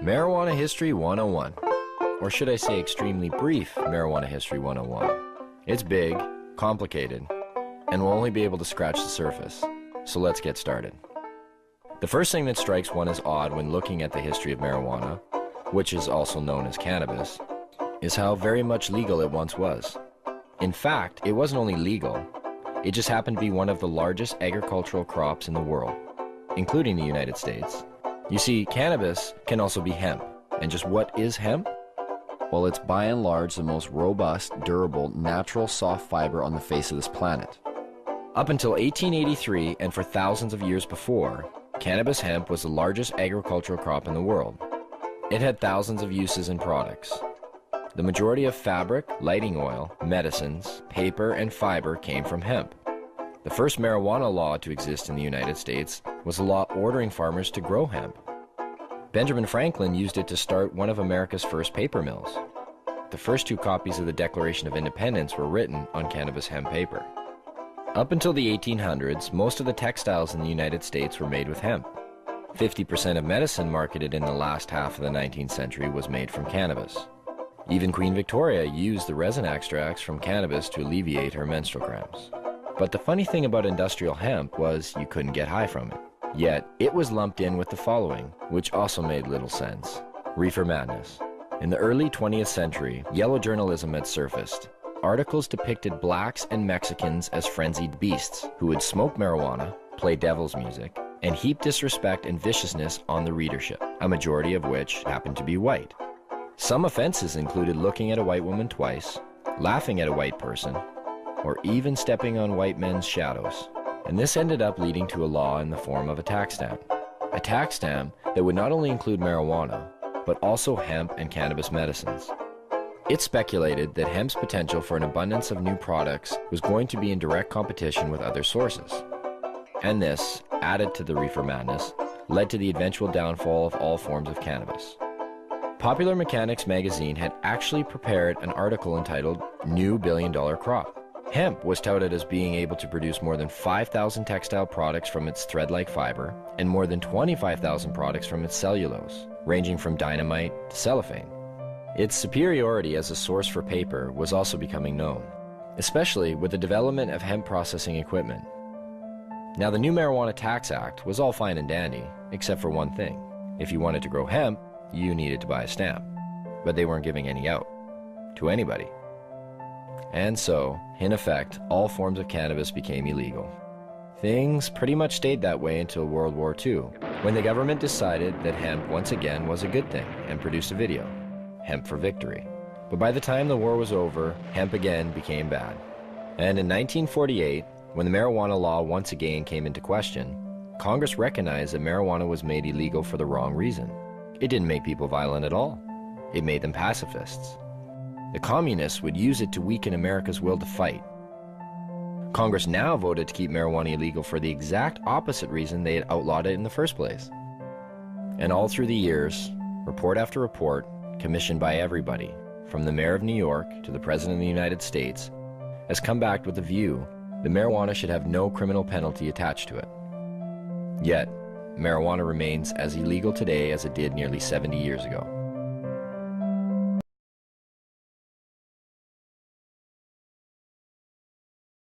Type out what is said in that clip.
Marijuana History 101, or should I say extremely brief Marijuana History 101. It's big, complicated, and we'll only be able to scratch the surface. So let's get started. The first thing that strikes one as odd when looking at the history of marijuana, which is also known as cannabis, is how very much legal it once was. In fact, it wasn't only legal, it just happened to be one of the largest agricultural crops in the world, including the United States. You see, cannabis can also be hemp. And just what is hemp? Well, it's by and large the most robust, durable, natural soft fiber on the face of this planet. Up until 1883, and for thousands of years before, cannabis hemp was the largest agricultural crop in the world. It had thousands of uses and products. The majority of fabric, lighting oil, medicines, paper, and fiber came from hemp. The first marijuana law to exist in the United States was a law ordering farmers to grow hemp. Benjamin Franklin used it to start one of America's first paper mills. The first two copies of the Declaration of Independence were written on cannabis hemp paper. Up until the 1800s, most of the textiles in the United States were made with hemp. 50% of medicine marketed in the last half of the 19th century was made from cannabis. Even Queen Victoria used the resin extracts from cannabis to alleviate her menstrual cramps. But the funny thing about industrial hemp was you couldn't get high from it. Yet, it was lumped in with the following, which also made little sense. Reefer madness. In the early 20th century, yellow journalism had surfaced. Articles depicted blacks and Mexicans as frenzied beasts who would smoke marijuana, play devil's music, and heap disrespect and viciousness on the readership, a majority of which happened to be white. Some offenses included looking at a white woman twice, laughing at a white person, or even stepping on white men's shadows. And this ended up leading to a law in the form of a tax stamp. A tax stamp that would not only include marijuana, but also hemp and cannabis medicines. It's speculated that hemp's potential for an abundance of new products was going to be in direct competition with other sources. And this, added to the reefer madness, led to the eventual downfall of all forms of cannabis. Popular Mechanics magazine had actually prepared an article entitled New Billion-Dollar Crop. Hemp was touted as being able to produce more than 5,000 textile products from its thread-like fiber and more than 25,000 products from its cellulose, ranging from dynamite to cellophane. Its superiority as a source for paper was also becoming known, especially with the development of hemp processing equipment. Now, the new Marijuana Tax Act was all fine and dandy, except for one thing. If you wanted to grow hemp, you needed to buy a stamp, but they weren't giving any out to anybody. And so, in effect, all forms of cannabis became illegal. Things pretty much stayed that way until World War II, when the government decided that hemp once again was a good thing and produced a video, Hemp for Victory. But by the time the war was over, hemp again became bad. And in 1948, when the marijuana law once again came into question, Congress recognized that marijuana was made illegal for the wrong reason. It didn't make people violent at all. It made them pacifists. The communists would use it to weaken America's will to fight. Congress now voted to keep marijuana illegal for the exact opposite reason they had outlawed it in the first place. And all through the years, report after report, commissioned by everybody, from the mayor of New York to the president of the United States, has come back with the view that marijuana should have no criminal penalty attached to it. Yet, marijuana remains as illegal today as it did nearly 70 years ago.